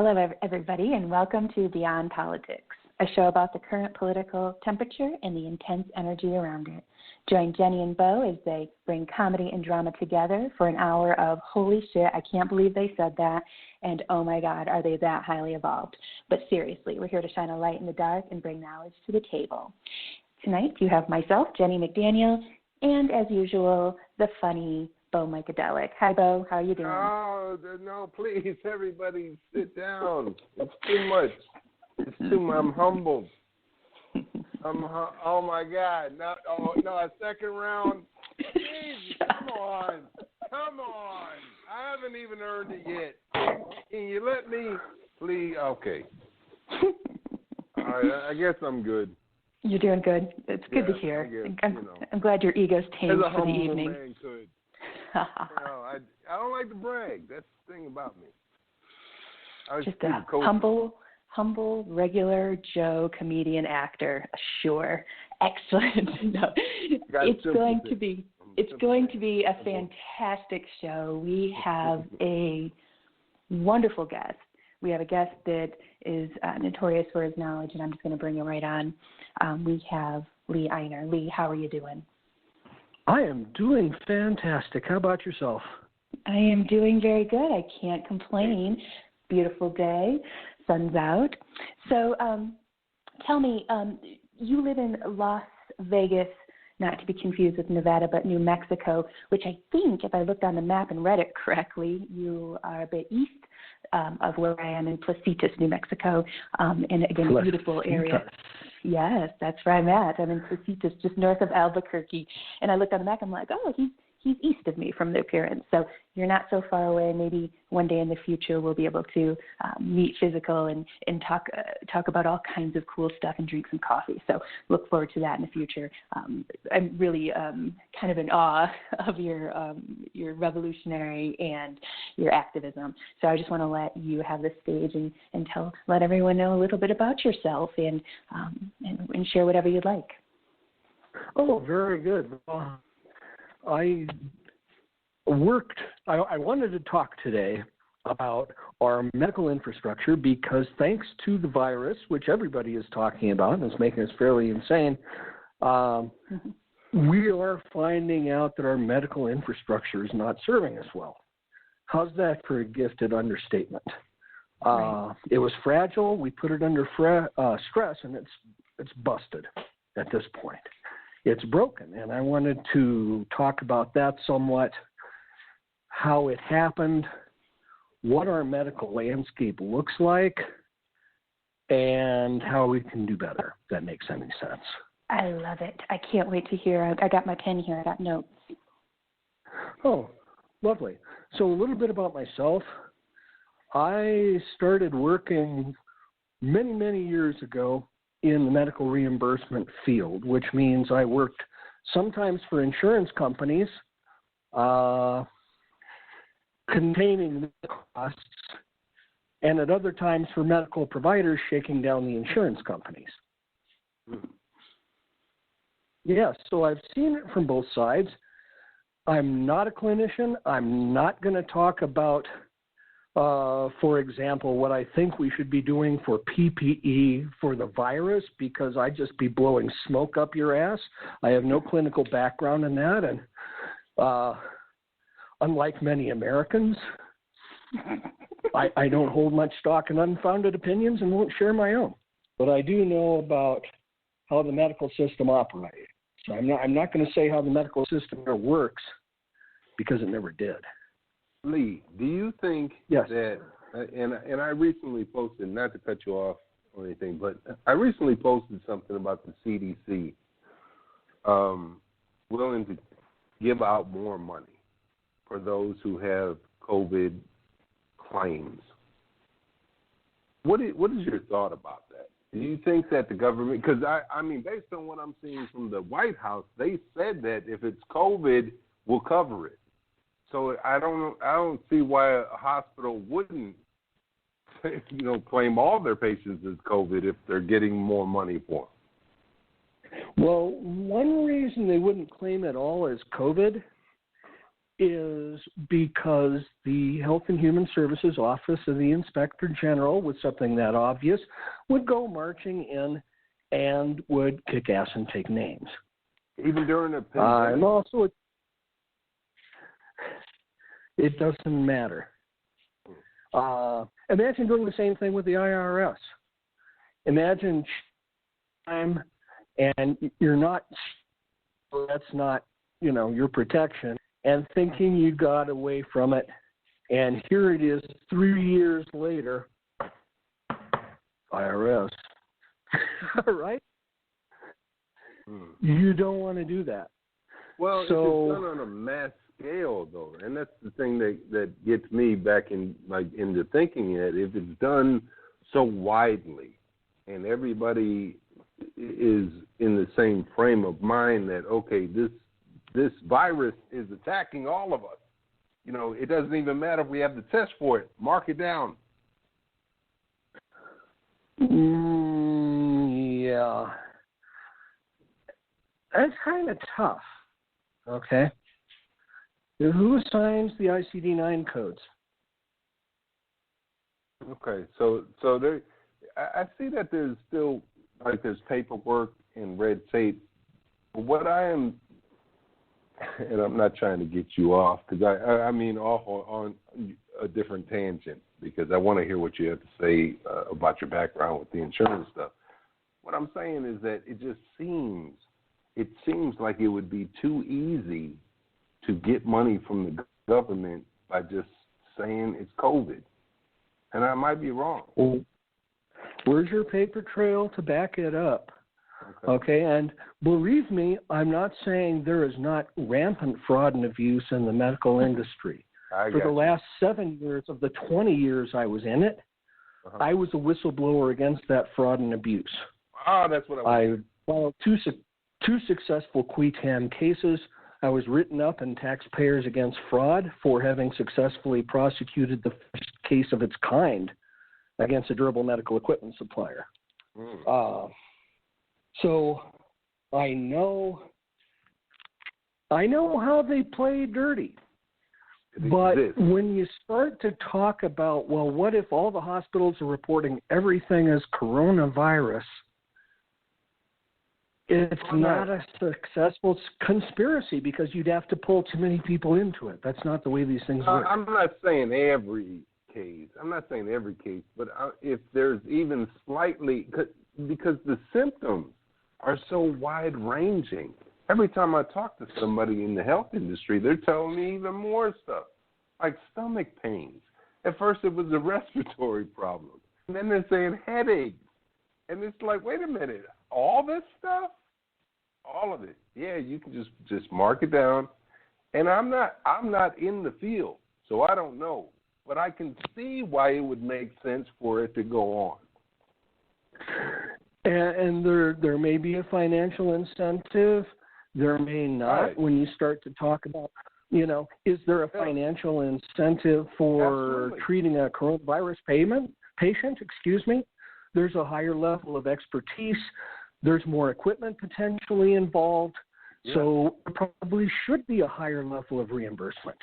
Hello, everybody, and welcome to Beyond Politics, a show about the current political temperature and the intense energy around it. Join Jennie and Bo as they bring comedy and drama together for an hour of holy shit, I can't believe they said that, and oh my God, are they that highly evolved? But seriously, we're here to shine a light in the dark and bring knowledge to the table. Tonight, you have myself, Jennie McDaniel, and as usual, the funny Bo Micadelic. Hi, Bo. How are you doing? Oh, no, please, everybody sit down. It's too much. It's too much. I'm humbled. Oh, my God. No, a second round. Jeez, come on. I haven't even earned it yet. Can you let me, please? Okay. All right, I guess I'm good. You're doing good. It's good to hear. Guess, I'm glad your ego's tamed for the evening. Man could. I don't like to brag. That's the thing about me. Just a humble, regular Joe comedian actor. Sure, excellent. No, it's going to be a fantastic show. We have a wonderful guest. We have a guest that is notorious for his knowledge, and I'm just going to bring him right on. We have Lee Einer. Lee, how are you doing? I am doing fantastic. How about yourself? I am doing very good. I can't complain. Beautiful day. Sun's out. So tell me, you live in Las Vegas, not to be confused with Nevada, but New Mexico, which I think, if I looked on the map and read it correctly, you are a bit east of where I am in Placitas, New Mexico, and again, a beautiful area. Yes, that's where I'm at. I'm in Placitas, just north of Albuquerque. And I looked on the map, I'm like, oh, he's east of me from the appearance. So you're not so far away. Maybe one day in the future we'll be able to meet physical and talk about all kinds of cool stuff and drink some coffee. So look forward to that in the future. I'm really kind of in awe of your revolutionary and your activism. So I just want to let you have the stage and let everyone know a little bit about yourself and share whatever you'd like. Oh, very good. I wanted to talk today about our medical infrastructure because thanks to the virus, which everybody is talking about and is making us fairly insane, we are finding out that our medical infrastructure is not serving us well. How's that for a gifted understatement? Right. It was fragile. We put it under stress, and it's busted at this point. It's broken, and I wanted to talk about that somewhat, how it happened, what our medical landscape looks like, and how we can do better, if that makes any sense. I love it. I can't wait to hear. I got my pen here. I got notes. Oh, lovely. So a little bit about myself. I started working many, many years ago in the medical reimbursement field, which means I worked sometimes for insurance companies containing the costs, and at other times for medical providers shaking down the insurance companies. Yes, so I've seen it from both sides. I'm not a clinician. I'm not going to talk about for example, what I think we should be doing for PPE for the virus, because I'd just be blowing smoke up your ass. I have no clinical background in that, and unlike many Americans, I don't hold much stock in unfounded opinions and won't share my own. But I do know about how the medical system operates. So I'm not going to say how the medical system works, because it never did. Lee, do you think that, and I recently posted, not to cut you off or anything, but I recently posted something about the CDC willing to give out more money for those who have COVID claims. What is your thought about that? Do you think that the government, because I mean, based on what I'm seeing from the White House, they said that if it's COVID, we'll cover it. So I don't see why a hospital wouldn't, claim all their patients as COVID if they're getting more money for them. Well, one reason they wouldn't claim it all as COVID is because the Health and Human Services Office of the Inspector General, with something that obvious, would go marching in and would kick ass and take names. Even during the pandemic? And also, it doesn't matter. Imagine doing the same thing with the IRS. Imagine time and you're not, that's not, your protection, and thinking you got away from it, and here it is 3 years later, IRS. Right? You don't want to do that. Well, if it's done on a mass scale, though, and that's the thing that gets me back into thinking it. If it's done so widely, and everybody is in the same frame of mind that, okay, this virus is attacking all of us. It doesn't even matter if we have the test for it. Mark it down. Yeah. That's kind of tough. Okay. Who assigns the ICD-9 codes? Okay, so there, I see that there's still there's paperwork and red tape. But what I am, and I'm not trying to get you off because I mean off on a different tangent because I want to hear what you have to say about your background with the insurance stuff. What I'm saying is that it seems like it would be too easy to get money from the government by just saying it's COVID. And I might be wrong. Well, where's your paper trail to back it up? Okay, and believe me, I'm not saying there is not rampant fraud and abuse in the medical industry. For the last 7 years of the 20 years I was in it, I was a whistleblower against that fraud and abuse. That's what I filed two successful qui tam cases. I was written up in Taxpayers Against Fraud for having successfully prosecuted the first case of its kind against a durable medical equipment supplier. So I know how they play dirty. But when you start to talk about, well, what if all the hospitals are reporting everything as coronavirus? It's not a successful conspiracy because you'd have to pull too many people into it. That's not the way these things work. I'm not saying every case. But if there's even slightly, because the symptoms are so wide-ranging. Every time I talk to somebody in the health industry, they're telling me even more stuff, like stomach pains. At first it was a respiratory problem. And then they're saying headaches. And it's like, wait a minute, all this stuff? All of it. Yeah, you can just mark it down. And I'm not in the field, so I don't know. But I can see why it would make sense for it to go on. And there may be a financial incentive. There may not. Right. When you start to talk about, is there a financial incentive for treating a coronavirus patient? There's a higher level of expertise. There's more equipment potentially involved. Yeah. So there probably should be a higher level of reimbursement.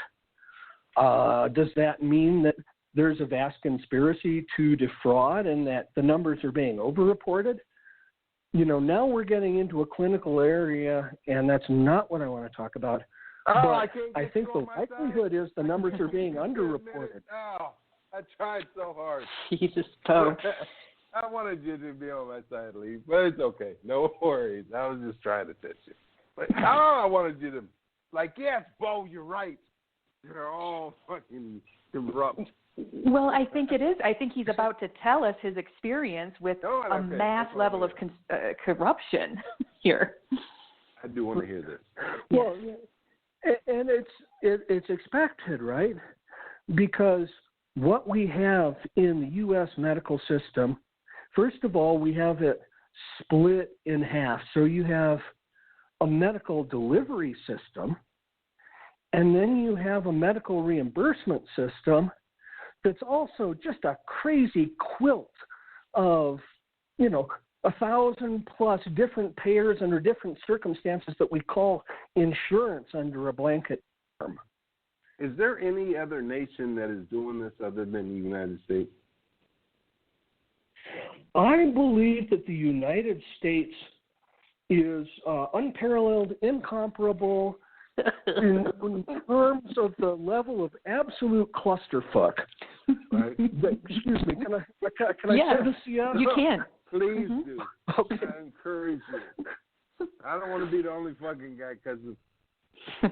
Does that mean that there's a vast conspiracy to defraud and that the numbers are being overreported? Now we're getting into a clinical area, and that's not what I want to talk about. But I think the likelihood is the numbers are being underreported. I tried so hard. Jesus, Bo. I wanted you to be on my side, Lee, but it's okay. No worries. I was just trying to test you. But I wanted you to, yes, Bo, you're right. They're all fucking corrupt. Well, I think it is. I think he's about to tell us his experience with a mass level of corruption here. I do want to hear this. Well, and it's expected, right? Because what we have in the U.S. medical system, first of all, we have it split in half. So you have a medical delivery system, and then you have a medical reimbursement system that's also just a crazy quilt of, 1,000+ different payers under different circumstances that we call insurance under a blanket term. Is there any other nation that is doing this other than the United States? I believe that the United States is unparalleled, incomparable in terms of the level of absolute clusterfuck. Right. Excuse me, can I Yes, say this? Yeah, you can. Please do. Okay. I encourage you. I don't want to be the only fucking guy because of...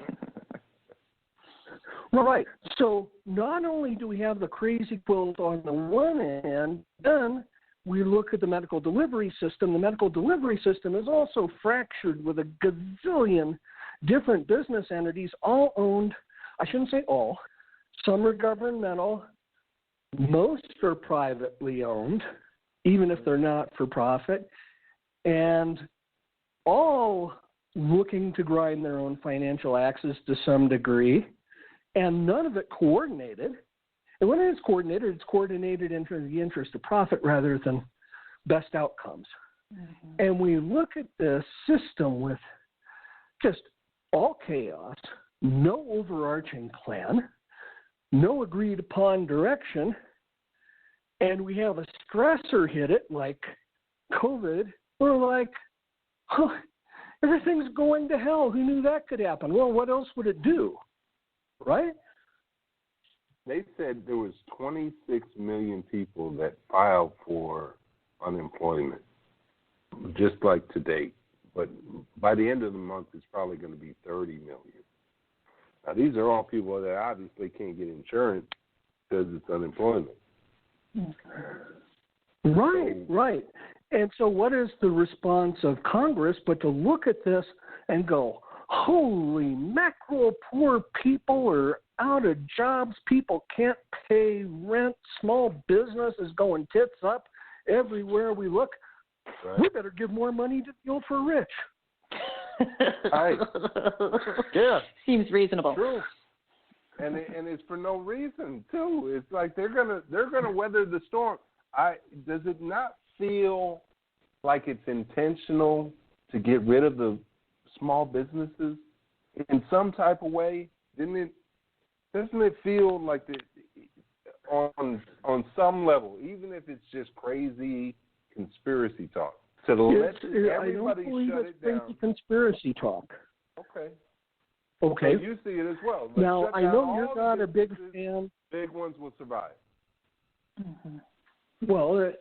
Right. So not only do we have the crazy quilt on the one hand, then we look at the medical delivery system. The medical delivery system is also fractured with a gazillion different business entities, all owned, I shouldn't say all, some are governmental, most are privately owned, even if they're not for profit, and all looking to grind their own financial axes to some degree, and none of it coordinated. And when it is coordinated, it's coordinated into the interest of profit rather than best outcomes. Mm-hmm. And we look at this system with just all chaos, no overarching plan, no agreed upon direction, and we have a stressor hit it like COVID. We're like, everything's going to hell. Who knew that could happen? Well, what else would it do? Right? They said there was 26 million people that filed for unemployment, just like today. But by the end of the month, it's probably going to be 30 million. Now, these are all people that obviously can't get insurance because it's unemployment. Right. And so what is the response of Congress but to look at this and go, holy mackerel, poor people are out of jobs, people can't pay rent, small business is going tits up everywhere we look. Right. We better give more money to the ultra rich. Right. Yeah. Seems reasonable. True. And it's for no reason too. It's like they're gonna weather the storm. Does it not feel like it's intentional to get rid of the small businesses in some type of way? Doesn't it feel like on some level, even if it's just crazy conspiracy talk, to let everybody shut it down? Crazy conspiracy talk. Okay. So you see it as well. Now, I know you're not a big fan. Big ones will survive. Mm-hmm. Well,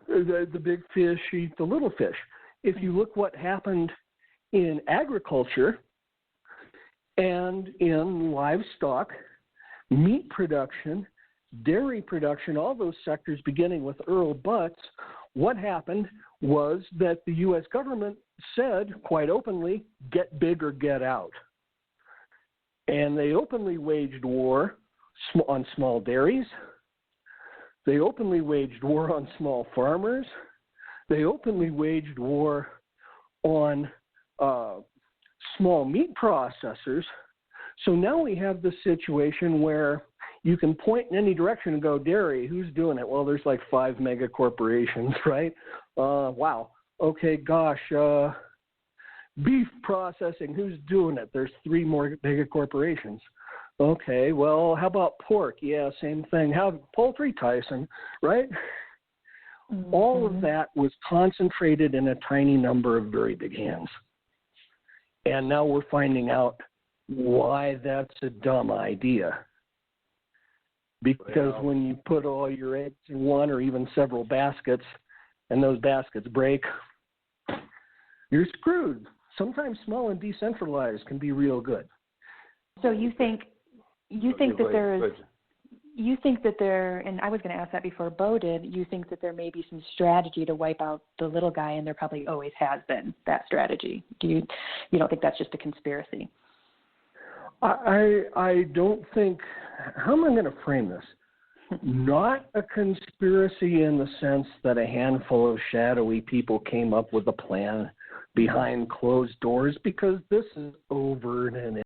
the big fish eat the little fish. If you look what happened in agriculture and in livestock, meat production, dairy production, all those sectors beginning with Earl Butz, what happened was that the U.S. government said quite openly, get big or get out. And they openly waged war on small dairies. They openly waged war on small farmers. They openly waged war on small meat processors. So now we have this situation where you can point in any direction and go, dairy, who's doing it? Well, there's like 5 mega corporations, right? Wow. Okay, gosh. Beef processing, who's doing it? There's 3 more mega corporations. Okay, well, how about pork? Yeah, same thing. How poultry, Tyson, right? Mm-hmm. All of that was concentrated in a tiny number of very big hands. And now we're finding out why that's a dumb idea. Because when you put all your eggs in one or even several baskets and those baskets break, you're screwed. Sometimes small and decentralized can be real good. So you think that there, and I was going to ask that before Bo did, you think that there may be some strategy to wipe out the little guy, and there probably always has been that strategy. You don't think that's just a conspiracy? I don't think, how am I going to frame this? Not a conspiracy in the sense that a handful of shadowy people came up with a plan behind closed doors, because this is over and